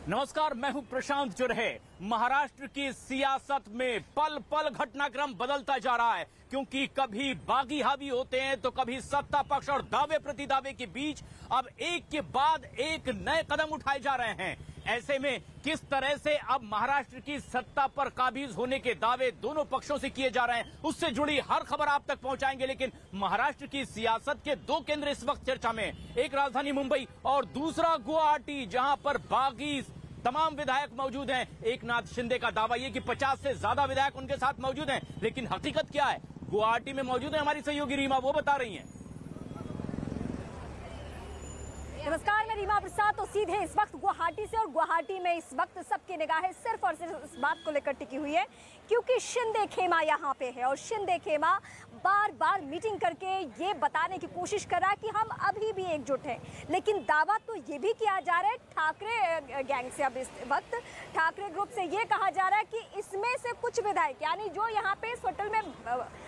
नमस्कार, मैं हूं प्रशांत चुरहे। महाराष्ट्र की सियासत में पल पल घटनाक्रम बदलता जा रहा है, क्योंकि कभी बागी हावी होते हैं तो कभी सत्ता पक्ष और दावे प्रतिदावे के बीच अब एक के बाद एक नए कदम उठाए जा रहे हैं। ऐसे में किस तरह से अब महाराष्ट्र की सत्ता पर काबिज होने के दावे दोनों पक्षों से किए जा रहे हैं, उससे जुड़ी हर खबर आप तक पहुंचाएंगे। लेकिन महाराष्ट्र की सियासत के दो केंद्र इस वक्त चर्चा में, एक राजधानी मुंबई और दूसरा गुवाहाटी, जहां पर बागी तमाम विधायक मौजूद हैं। एकनाथ शिंदे का दावा यह कि 50 से ज्यादा विधायक उनके साथ मौजूद हैं, लेकिन हकीकत क्या है? गुवाहाटी में मौजूद है हमारी सहयोगी रीमा, वो बता रही हैं। नमस्कार, मैं रीमा प्रसाद। तो सीधे इस वक्त गुवाहाटी से, और गुवाहाटी में इस वक्त सबकी निगाहें सिर्फ और सिर्फ इस बात को लेकर टिकी हुई है क्योंकि शिंदे खेमा यहाँ पे है। और शिंदे खेमा बार बार मीटिंग करके ये बताने की कोशिश कर रहा है कि हम अभी भी एकजुट हैं, लेकिन दावा तो ये भी किया जा रहा है ठाकरे गैंग से, अब इस वक्त ठाकरे ग्रुप से ये कहा जा रहा है कि इसमें से कुछ विधायक, यानी जो यहाँ पे इस होटल में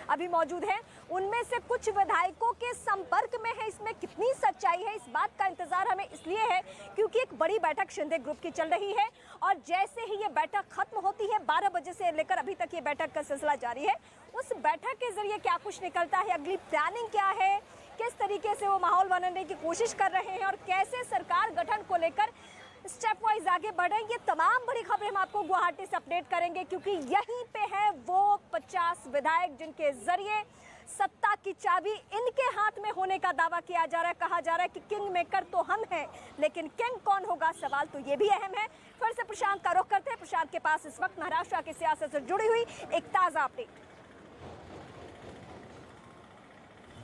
अभी मौजूद हैं, उनमें से कुछ विधायकों के संपर्क में है। इसमें कितनी सच्चाई है, इस बात का इंतजार हमें इसलिए है क्योंकि एक बड़ी बैठक शिंदे ग्रुप की चल रही है, और जैसे ही ये बैठक खत्म होती है, 12 बजे से लेकर अभी तक ये बैठक का सिलसिला जारी है, उस बैठक के जरिए क्या कुछ निकलता है, अगली प्लानिंग क्या है, किस तरीके से वो माहौल बनाने की कोशिश कर रहे हैं और कैसे सरकार गठन को लेकर स्टेप वाइज आगे बढ़े, ये तमाम बड़ी खबरें हम आपको गुवाहाटी से अपडेट करेंगे। क्योंकि यहीं पे है वो 50 विधायक जिनके जरिए सत्ता की चाबी इनके हाथ में होने का दावा किया जा रहा है। कहा जा रहा है कि किंग मेकर तो हम हैं, लेकिन किंग कौन होगा, सवाल तो ये भी अहम है। फिर से प्रशांत का रुख करते हैं। प्रशांत के पास इस वक्त महाराष्ट्र की सियासत से जुड़ी हुई एक ताजा अपडेट।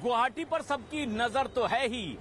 गुवाहाटी पर सबकी नजर तो है ही,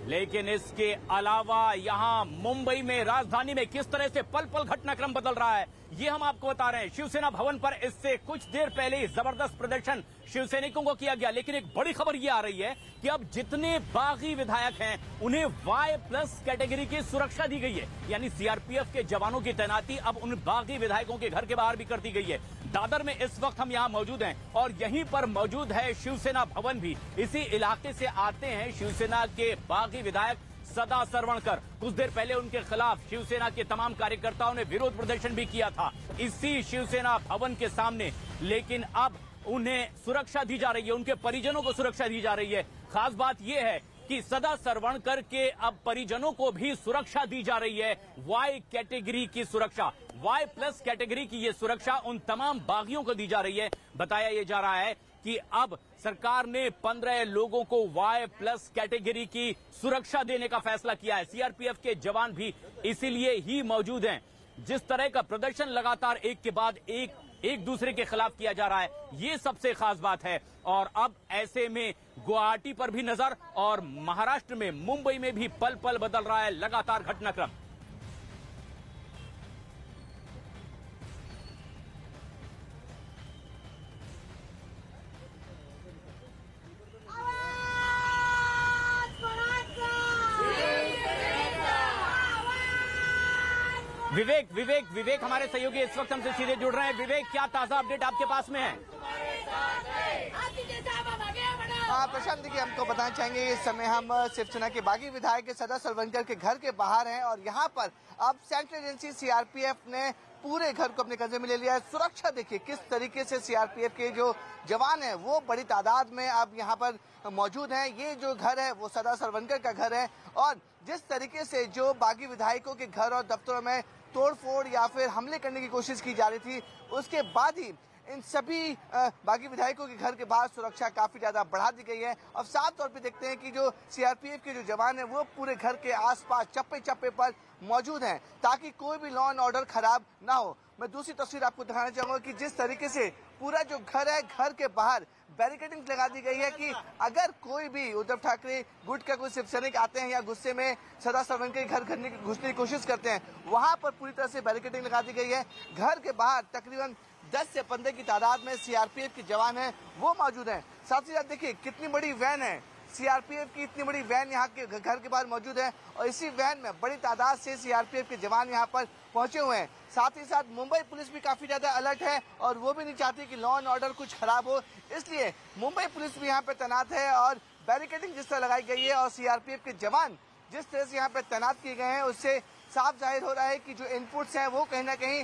लेकिन इसके अलावा यहां मुंबई में, राजधानी में किस तरह से पल पल घटनाक्रम बदल रहा है, ये हम आपको बता रहे हैं। शिवसेना भवन पर इससे कुछ देर पहले जबरदस्त प्रदर्शन शिवसैनिकों को किया गया, लेकिन एक बड़ी खबर ये आ रही है कि अब जितने बागी विधायक हैं उन्हें Y+ कैटेगरी की सुरक्षा दी गई है, यानी सीआरपीएफ के जवानों की तैनाती अब उन बागी विधायकों के घर के बाहर भी कर दी गई है। दादर में इस वक्त हम यहाँ मौजूद हैं और यहीं पर मौजूद है शिवसेना भवन भी। इसी इलाके से आते हैं शिवसेना के बागी विधायक सदा सरवणकर। कुछ देर पहले उनके खिलाफ शिवसेना के तमाम कार्यकर्ताओं ने विरोध प्रदर्शन भी किया था इसी शिवसेना भवन के सामने, लेकिन अब उन्हें सुरक्षा दी जा रही है, उनके परिजनों को सुरक्षा दी जा रही है। खास बात यह है कि सदा सरवणकर के अब परिजनों को भी सुरक्षा दी जा रही है, Y कैटेगरी की सुरक्षा, Y+ कैटेगरी की ये सुरक्षा उन तमाम बागियों को दी जा रही है। बताया यह जा रहा है कि अब सरकार ने 15 लोगों को Y+ कैटेगरी की सुरक्षा देने का फैसला किया है। सीआरपीएफ के जवान भी इसीलिए ही मौजूद हैं। जिस तरह का प्रदर्शन लगातार एक के बाद एक दूसरे के खिलाफ किया जा रहा है, ये सबसे खास बात है। और अब ऐसे में गुवाहाटी पर भी नजर, और महाराष्ट्र में मुंबई में भी पल पल बदल रहा है लगातार घटनाक्रम। विवेक हमारे सहयोगी इस वक्त हमसे सीधे जुड़ रहे हैं। विवेक, क्या ताजा अपडेट आपके पास में है? हाँ प्रशांत, देखिए हमको बताना चाहेंगे इस समय हम शिवसेना के बागी विधायक के सदा सरवणकर के घर के बाहर हैं, और यहाँ पर अब सेंट्रल एजेंसी सीआरपीएफ ने पूरे घर को अपने कब्जे में ले लिया है। सुरक्षा देखिए किस तरीके से सीआरपीएफ के जो जवान हैं वो बड़ी तादाद में अब यहाँ पर मौजूद हैं। ये जो घर है वो सदा सरवणकर का घर है, और जिस तरीके से जो बागी विधायकों के घर और दफ्तरों में तोड़फोड़ या फिर हमले करने की कोशिश की जा रही थी, उसके बाद ही इन सभी बागी विधायकों के घर के बाहर सुरक्षा काफी ज्यादा बढ़ा दी गई है। अब साफ तौर पे देखते हैं कि जो सीआरपीएफ के जो जवान हैं वो पूरे घर के आसपास चप्पे चप्पे पर मौजूद हैं, ताकि कोई भी लॉ एंड ऑर्डर खराब ना हो। मैं दूसरी तस्वीर आपको दिखाना चाहूंगा कि जिस तरीके से पूरा जो घर है, घर के बाहर बैरिकेडिंग लगा दी गई है कि अगर कोई भी उद्धव ठाकरे गुट का कोई शिवसैनिक आते हैं या गुस्से में सदा सरवणकर के घर घुसने की कोशिश करते हैं, वहां पर पूरी तरह से बैरिकेडिंग लगा दी गई है। घर के बाहर तकरीबन 10 से 15 की तादाद में सीआरपीएफ के जवान हैं वो मौजूद हैं। साथ ही साथ देखिए कितनी बड़ी वैन है, सीआरपीएफ की इतनी बड़ी वैन यहाँ के घर के बाहर मौजूद है, और इसी वैन में बड़ी तादाद से सीआरपीएफ के जवान यहाँ पर पहुंचे हुए हैं। साथ ही साथ मुंबई पुलिस भी काफी ज्यादा अलर्ट है, और वो भी नहीं चाहती कि लॉ एंड ऑर्डर कुछ खराब हो, इसलिए मुंबई पुलिस भी यहाँ पे तैनात है। और बैरिकेडिंग जिस तरह लगाई गई है और सीआरपीएफ के जवान जिस तरह से यहाँ पे तैनात किए गए हैं, उससे साफ जाहिर हो रहा है कि जो इनपुट्स हैं वो कहीं ना कहीं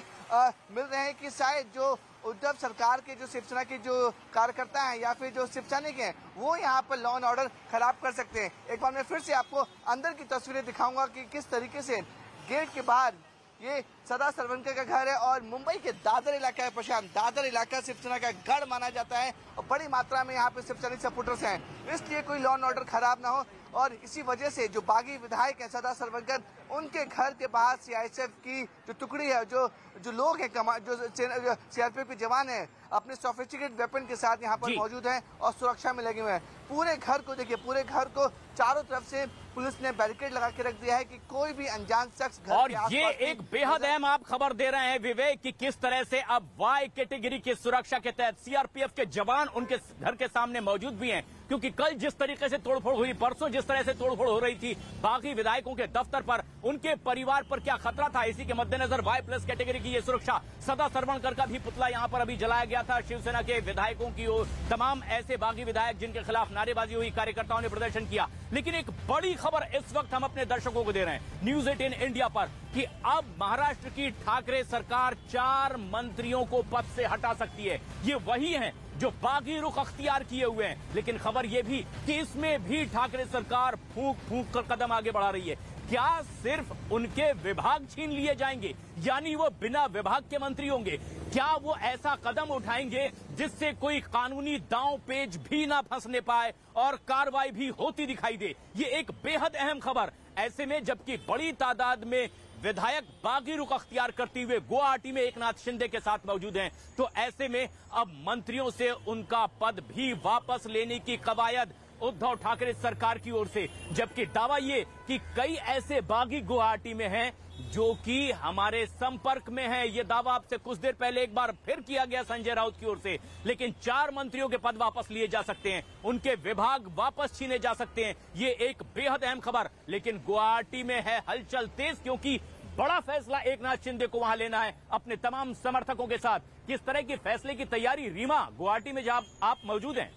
मिल रहे हैं कि शायद जो उद्धव सरकार के जो शिवसेना के जो कार्यकर्ता हैं या फिर जो शिव सैनिक हैं वो यहाँ पर लॉ एंड ऑर्डर खराब कर सकते हैं। एक बार मैं फिर से आपको अंदर की तस्वीरें दिखाऊंगा कि किस तरीके से गेट के बाहर ये सदा सरवनकर का घर है और मुंबई के दादर इलाका है प्रशांत। दादर इलाका शिवसेना का गढ़ माना जाता है और बड़ी मात्रा में यहाँ पे शिव सैनिक सपोर्टर्स हैं, इसलिए कोई लॉ एंड ऑर्डर खराब ना हो। और इसी वजह से जो बागी विधायक है सदा सरवनकर, उनके घर के बाहर सीआईएसएफ की जो टुकड़ी है, जो लोग हैं, जो सीआरपीएफ के जवान हैं, अपने सोफिस्टिकेटेड वेपन के साथ यहाँ पर मौजूद हैं और सुरक्षा में लगे हुए हैं। पूरे घर को देखिए, पूरे घर को चारों तरफ से पुलिस ने बैरिकेड लगा के रख दिया है कि कोई भी अनजान शख्स घर और के आसपास ये एक बेहद अहम आप खबर दे रहे हैं विवेक कि किस तरह से अब वाई कैटेगरी की सुरक्षा के तहत सीआरपीएफ के जवान उनके घर के सामने मौजूद भी हैं, क्योंकि कल जिस तरीके से तोड़फोड़ हुई, परसों जिस तरह से तोड़फोड़ हो रही थी बागी विधायकों के दफ्तर पर, उनके परिवार पर क्या खतरा था, इसी के मद्देनजर वाई प्लस कैटेगरी की ये सुरक्षा। सदा सरवनकर का भी पुतला यहाँ पर अभी जलाया गया था शिवसेना के विधायकों की ओर, तमाम ऐसे बागी विधायक जिनके खिलाफ नारेबाजी हुई, कार्यकर्ताओं ने प्रदर्शन किया। लेकिन एक बड़ी खबर इस वक्त हम अपने दर्शकों को दे रहे हैं न्यूज 18 इंडिया पर कि अब महाराष्ट्र की ठाकरे सरकार 4 मंत्रियों को पद से हटा सकती है। ये वही हैं जो बागी रुख अख्तियार किए हुए हैं, लेकिन खबर यह भी कि इसमें भी ठाकरे सरकार फूंक फूंक कर कदम आगे बढ़ा रही है। क्या सिर्फ उनके विभाग छीन लिए जाएंगे, यानी वो बिना विभाग के मंत्री होंगे? क्या वो ऐसा कदम उठाएंगे जिससे कोई कानूनी दांव पेच भी ना फंसने पाए और कार्रवाई भी होती दिखाई दे? ये एक बेहद अहम खबर। ऐसे में जबकि बड़ी तादाद में विधायक बागी रुख अख्तियार करते हुए गुवाहाटी में एकनाथ शिंदे के साथ मौजूद हैं, तो ऐसे में अब मंत्रियों से उनका पद भी वापस लेने की कवायद उद्धव ठाकरे सरकार की ओर से। जबकि दावा ये कि कई ऐसे बागी गुवाहाटी में हैं जो कि हमारे संपर्क में हैं। ये दावा आपसे कुछ देर पहले एक बार फिर किया गया संजय राउत की ओर से। लेकिन 4 मंत्रियों के पद वापस लिए जा सकते हैं, उनके विभाग वापस छीने जा सकते हैं। ये एक बेहद अहम खबर। लेकिन गुवाहाटी में है हलचल तेज, क्योंकि बड़ा फैसला एकनाथ शिंदे को वहां लेना है अपने तमाम समर्थकों के साथ। किस तरह की फैसले की तैयारी रीमा गुवाहाटी में जहां आप मौजूद हैं?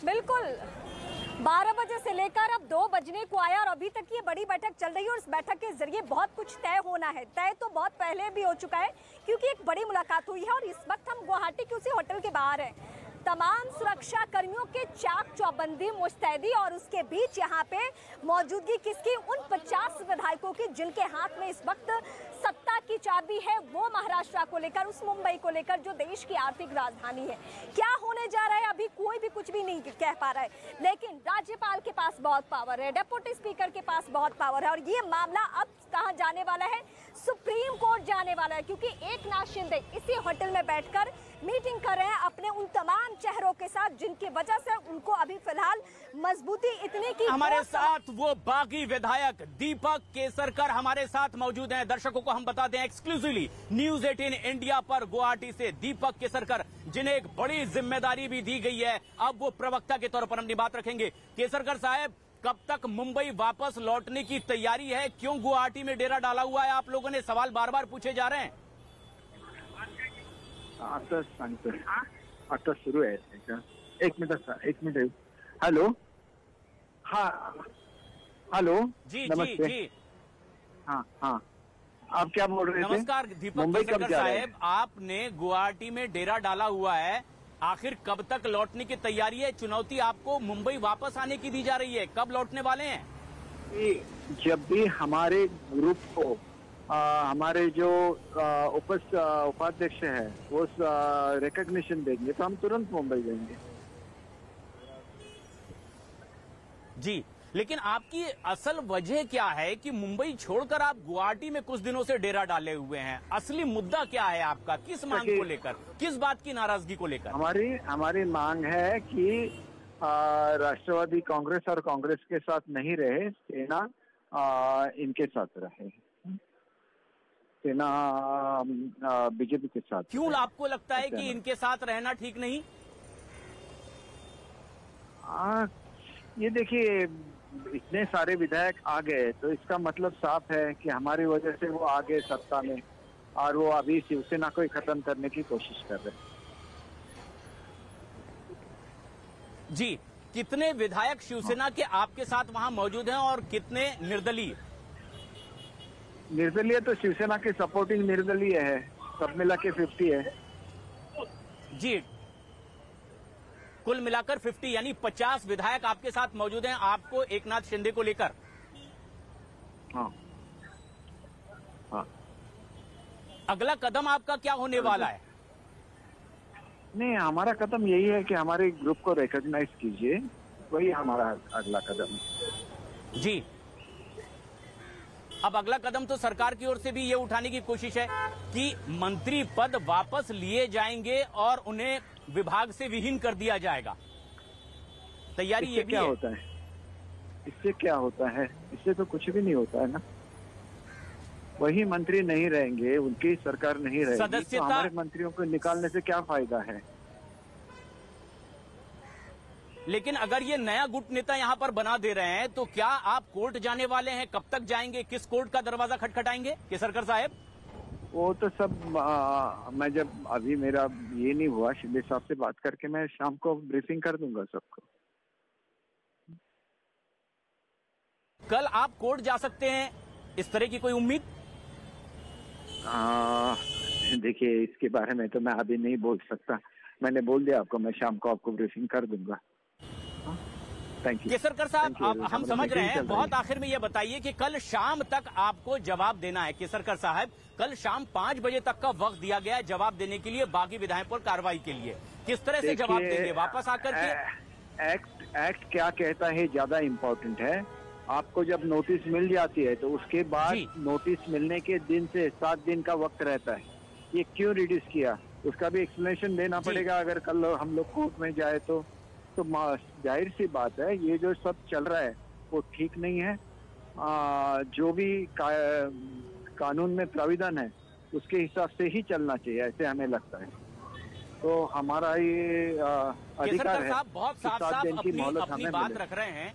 बिल्कुल 12 बजे से लेकर अब 2 बजने को आया और अभी तक ये बड़ी बैठक चल रही है और इस बैठक के जरिए बहुत कुछ तय होना है। तय तो बहुत पहले भी हो चुका है क्योंकि एक बड़ी मुलाकात हुई है और इस वक्त हम गुवाहाटी के उसी होटल के बाहर हैं। तमाम सुरक्षा कर्मियों के चाक चौबंदी मुस्तैदी और उसके बीच यहाँ पे मौजूदगी किसकी? उन 50 विधायकों की जिनके हाथ में इस वक्त सत्ता की चाबी है, वो महाराष्ट्र को लेकर, उस मुंबई को लेकर जो देश की आर्थिक राजधानी है। क्या होने जा रहा है अभी कोई भी कुछ भी नहीं कह पा रहा है, लेकिन राज्यपाल के पास बहुत पावर है, डिप्टी स्पीकर के पास बहुत पावर है और ये मामला अब कहाँ जाने वाला है? सुप्रीम कोर्ट जाने वाला है, क्योंकि एकनाथ शिंदे इसी होटल में बैठकर मीटिंग कर रहे हैं अपने उन तमाम चेहरों के साथ जिनकी वजह से उनको अभी फिलहाल मजबूती इतनी की। हमारे साथ वो बागी विधायक दीपक केसरकर हमारे साथ मौजूद हैं। दर्शकों को हम बता दें एक्सक्लूसिवली न्यूज 18 इंडिया पर गुवाहाटी से दीपक केसरकर, जिन्हें एक बड़ी जिम्मेदारी भी दी गई है, अब वो प्रवक्ता के तौर पर अपनी बात रखेंगे। केसरकर साहब, कब तक मुंबई वापस लौटने की तैयारी है? क्यों गुवाहाटी में डेरा डाला हुआ है? आप लोगों ने सवाल बार बार पूछे जा रहे हैं। आता सांगतोय, आता सुरू आहे का? एक मिनिट हॅलो, हा हॅलो, जी नमस्ते। जी हाँ हाँ, आप क्या बोल रहे थे? नमस्कार दीपक मुंबई केसरकर कब जा रहे हैं? साहब, आपने गुवाहाटी में डेरा डाला हुआ है, आखिर कब तक लौटने की तैयारी है? चुनौती आपको मुंबई वापस आने की दी जा रही है, कब लौटने वाले हैं? जब भी हमारे ग्रुप को हमारे जो उपाध्यक्ष है वो रिकॉग्निशन देंगे तो हम तुरंत मुंबई जाएंगे। जी, लेकिन आपकी असल वजह क्या है कि मुंबई छोड़कर आप गुवाहाटी में कुछ दिनों से डेरा डाले हुए हैं? असली मुद्दा क्या है आपका? किस मांग को लेकर, किस बात की नाराजगी को लेकर? हमारी मांग है कि राष्ट्रवादी कांग्रेस और कांग्रेस के साथ नहीं रहे, सेना इनके साथ रहे, सेना बीजेपी के साथ। क्यों आपको लगता है कि इनके साथ रहना ठीक नहीं? ये देखिए, इतने सारे विधायक आ गए तो इसका मतलब साफ है कि हमारी वजह से वो आ गए सत्ता में और वो अभी शिवसेना को ही खत्म करने की कोशिश कर रहे हैं। जी, कितने विधायक शिवसेना के आपके साथ वहां मौजूद हैं और कितने निर्दलीय? निर्दलीय तो शिवसेना के सपोर्टिंग निर्दलीय है, सब मिला के 50 है जी। कुल मिलाकर 50 यानी 50 विधायक आपके साथ मौजूद हैं, आपको एकनाथ शिंदे को लेकर। हाँ हाँ। अगला कदम आपका क्या होने वाला है? नहीं, हमारा कदम यही है कि हमारे ग्रुप को रिकॉग्नाइज कीजिए, वही हमारा अगला कदम है जी। अब अगला कदम तो सरकार की ओर से भी ये उठाने की कोशिश है कि मंत्री पद वापस लिए जाएंगे और उन्हें विभाग से विहीन कर दिया जाएगा। तैयारी ये भी क्या है। होता है? इससे क्या होता है? इससे तो कुछ भी नहीं होता है ना। वही मंत्री नहीं रहेंगे, उनकी सरकार नहीं रहेगी, तो हमारे मंत्रियों को निकालने से क्या फायदा है? लेकिन अगर ये नया गुट नेता यहाँ पर बना दे रहे हैं तो क्या आप कोर्ट जाने वाले हैं? कब तक जाएंगे? किस कोर्ट का दरवाजा खटखटाएंगे केसरकर साहब? वो तो सब मैं जब अभी मेरा ये नहीं हुआ, शिंदे साहब से बात करके मैं शाम को ब्रीफिंग कर दूंगा सबको। कल आप कोर्ट जा सकते हैं, इस तरह की कोई उम्मीद? देखिए, इसके बारे में तो मैं अभी नहीं बोल सकता। मैंने बोल दिया आपको, मैं शाम को आपको ब्रीफिंग कर दूंगा। थैंक यू केसरकर साहब, हम समझ रहे हैं। बहुत आखिर में ये बताइए कि कल शाम तक आपको जवाब देना है। केसरकर साहब, कल शाम 5 बजे तक का वक्त दिया गया है जवाब देने के लिए, बागी विधायक पर कार्रवाई के लिए। किस तरह से जवाब देंगे? वापस आकर के एक्ट क्या कहता है ज्यादा इम्पोर्टेंट है। आपको जब नोटिस मिल जाती है तो उसके बाद नोटिस मिलने के दिन से 7 दिन का वक्त रहता है। ये क्यों रिड्यूस किया, उसका भी एक्सप्लेनेशन देना पड़ेगा। अगर कल हम लोग कोर्ट में जाए तो जाहिर सी बात है, ये जो सब चल रहा है वो ठीक नहीं है। जो भी कानून में प्राविधान है उसके हिसाब से ही चलना चाहिए, ऐसे हमें लगता है। तो हमारा ये अधिकार है। बहुत साफ अपनी बात रख रहे हैं।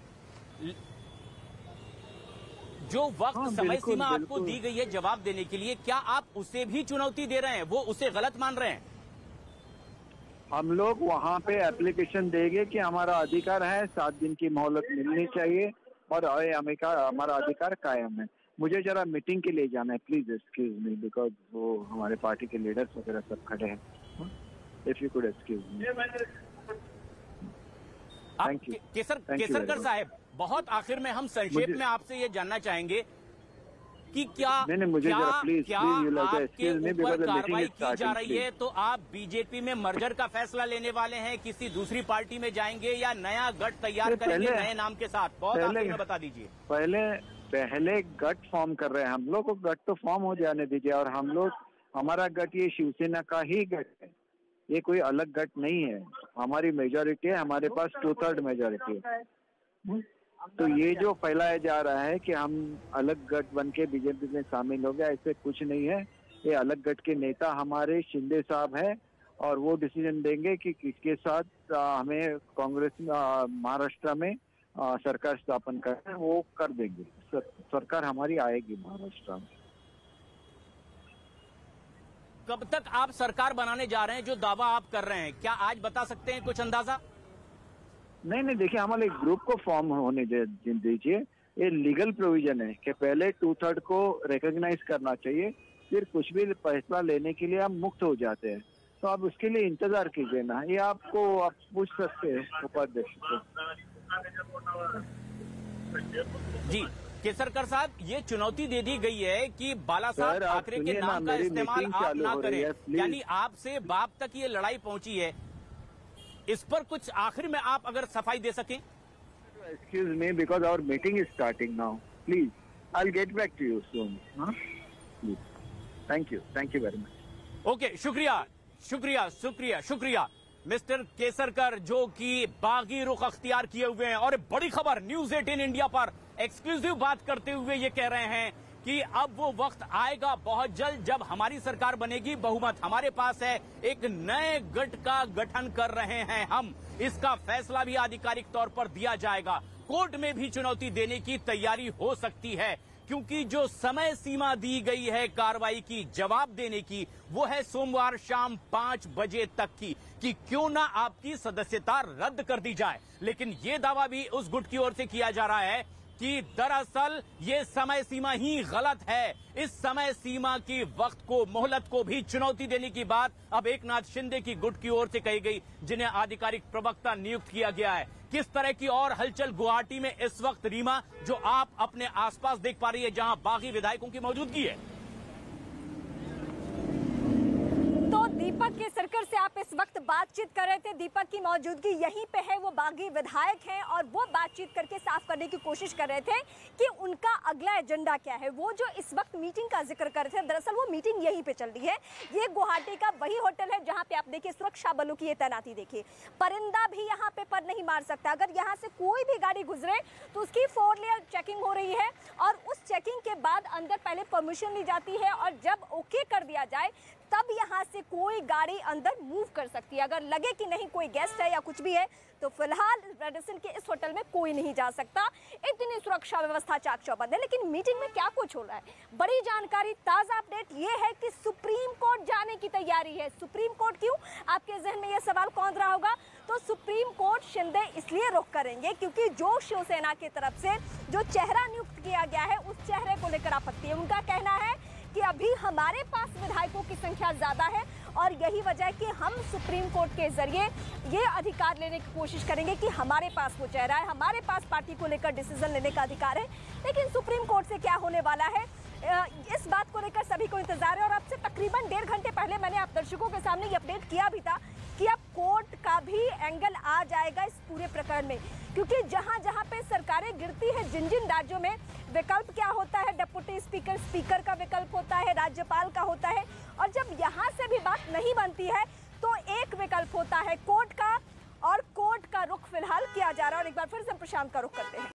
जो वक्त समय सीमा आपको दी गई है जवाब देने के लिए, क्या आप उसे भी चुनौती दे रहे हैं? वो उसे गलत मान रहे हैं? हम लोग वहाँ पे एप्लीकेशन देंगे कि हमारा अधिकार है, 7 दिन की मोहलत मिलनी चाहिए और हमारा अधिकार कायम है। मुझे जरा मीटिंग के लिए जाना है, प्लीज एक्सक्यूज मी, बिकॉज वो हमारे पार्टी के लीडर्स वगैरह सब खड़े हैं। If you could excuse me. Thank you. Kesarkar साहब, बहुत आखिर में हम संक्षेप में आपसे ये जानना चाहेंगे कि क्या आपके ऊपर कार्रवाई की जा रही है तो आप बीजेपी में मर्जर का फैसला लेने वाले हैं, किसी दूसरी पार्टी में जाएंगे या नया गठ तैयार करेंगे नए नाम के साथ? बहुत आखिर में बता दीजिए। पहले गठ फॉर्म कर रहे हैं हम लोग को, गठ तो फॉर्म हो जाने दीजिए। और हम लोग, हमारा गठ ये शिवसेना का ही गठ है, ये कोई अलग गठ नहीं है। हमारी मेजोरिटी है, हमारे पास 2/3 मेजोरिटी है। तो ये जो फैलाया जा रहा है कि हम अलग गठ बन के बीजेपी में शामिल हो गया, ऐसे कुछ नहीं है। ये अलग गठ के नेता हमारे शिंदे साहब है और वो डिसीजन देंगे कि किसके साथ हमें कांग्रेस महाराष्ट्र में सरकार स्थापन करना है, वो कर देंगे। सरकार हमारी आएगी महाराष्ट्र में। कब तक आप सरकार बनाने जा रहे हैं? जो दावा आप कर रहे हैं, क्या आज बता सकते हैं कुछ अंदाजा? नहीं, देखिए, हमारे ग्रुप को फॉर्म होने दीजिए। ये लीगल प्रोविजन है कि पहले 2/3 को रिकॉग्नाइज करना चाहिए, फिर कुछ भी फैसला लेने के लिए हम मुक्त हो जाते हैं। तो आप उसके लिए इंतजार कीजिए ना। ये आप पूछ सकते हैं उपाध्यक्ष को। जी केसरकर साहब, ये चुनौती दे दी गई है कि बालासाहब ठाकरे के नाम का इस्तेमाल आप ना करें, यानी आपसे बाप तक ये लड़ाई पहुंची है। इस पर कुछ आखिर में आप अगर सफाई दे सकें। Excuse me, because our meeting is starting now. Please, I'll get back to you soon. Please. Thank you very much. Okay, शुक्रिया मिस्टर केसरकर, जो कि बागी रुख अख्तियार किए हुए हैं। और बड़ी खबर न्यूज 18 इंडिया पर एक्सक्लूसिव बात करते हुए ये कह रहे हैं कि अब वो वक्त आएगा बहुत जल्द जब हमारी सरकार बनेगी, बहुमत हमारे पास है, एक नए गठ का गठन कर रहे हैं हम। इसका फैसला भी आधिकारिक तौर पर दिया जाएगा। कोर्ट में भी चुनौती देने की तैयारी हो सकती है, क्योंकि जो समय सीमा दी गई है कार्रवाई की, जवाब देने की, वो है सोमवार शाम 5 बजे तक की, कि क्यों ना आपकी सदस्यता रद्द कर दी जाए। लेकिन ये दावा भी उस गुट की ओर से किया जा रहा है कि दरअसल ये समय सीमा ही गलत है। इस समय सीमा की वक्त को, मोहलत को भी चुनौती देने की बात अब एकनाथ शिंदे की गुट की ओर से कही गई, जिन्हें आधिकारिक प्रवक्ता नियुक्त किया गया है। किस तरह की और हलचल गुवाहाटी में इस वक्त, रीमा, जो आप अपने आसपास देख पा रही है, जहां बागी विधायकों की मौजूदगी है? तो दीपक के सर्कल से आप इस वक्त बातचीत कर रहे थे। दीपक की मौजूदगी यहीं पे है, वो बागी विधायक हैं और वो बातचीत करके साफ करने की कोशिश कर रहे थे कि उनका अगला एजेंडा क्या है। वो जो इस वक्त मीटिंग का जिक्र कर रहे थे, दरअसल वो मीटिंग यहीं पे चल रही है। ये गुवाहाटी का वही होटल है जहां पे आप देखिए सुरक्षा बलों की ये तैनाती देखिए। परिंदा भी यहाँ पे पर नहीं मार सकता। अगर यहाँ से कोई भी गाड़ी गुजरे तो उसकी 4 लेयर चेकिंग हो रही है और उस चेकिंग के बाद अंदर पहले परमिशन ली जाती है और जब ओके कर दिया जाए तब यहाँ से कोई गाड़ी अंदर मूव कर सकती है। अगर लगे कि नहीं कोई गेस्ट है या कुछ भी है तो फिलहाल रेडिसन के इस होटल में कोई नहीं जा सकता। इतनी सुरक्षा व्यवस्था चाक चौबंद है। लेकिन मीटिंग में क्या कुछ हो रहा है, बड़ी जानकारी, ताजा अपडेट ये है कि सुप्रीम कोर्ट जाने की तैयारी है। सुप्रीम कोर्ट क्यों? आपके जहन में यह सवाल कौन रहा होगा। तो सुप्रीम कोर्ट शिंदे इसलिए रुख करेंगे क्योंकि जो शिवसेना की तरफ से जो चेहरा नियुक्त किया गया है उस चेहरे को लेकर आपत्ति है। उनका कहना है कि अभी हमारे पास विधायकों की संख्या ज्यादा है और यही वजह है कि हम सुप्रीम कोर्ट के जरिए ये अधिकार लेने की कोशिश करेंगे कि हमारे पास वो चेहरा है, हमारे पास पार्टी को लेकर डिसीजन लेने का अधिकार है। लेकिन सुप्रीम कोर्ट से क्या होने वाला है, इस बात को लेकर सभी को इंतजार है। और अब से तकरीबन 1.5 घंटे पहले मैंने आप दर्शकों के सामने ये अपडेट किया भी था कि अब कोर्ट का भी एंगल आ जाएगा इस पूरे प्रकरण में, क्योंकि जहां जहां पे सरकारें गिरती है, जिन जिन राज्यों में विकल्प क्या होता है, डिप्टी स्पीकर, स्पीकर का विकल्प होता है, राज्यपाल का होता है, और जब यहां से भी बात नहीं बनती है तो एक विकल्प होता है कोर्ट का, और कोर्ट का रुख फिलहाल किया जा रहा है। और एक बार फिर से प्रशांत का रुख करते हैं।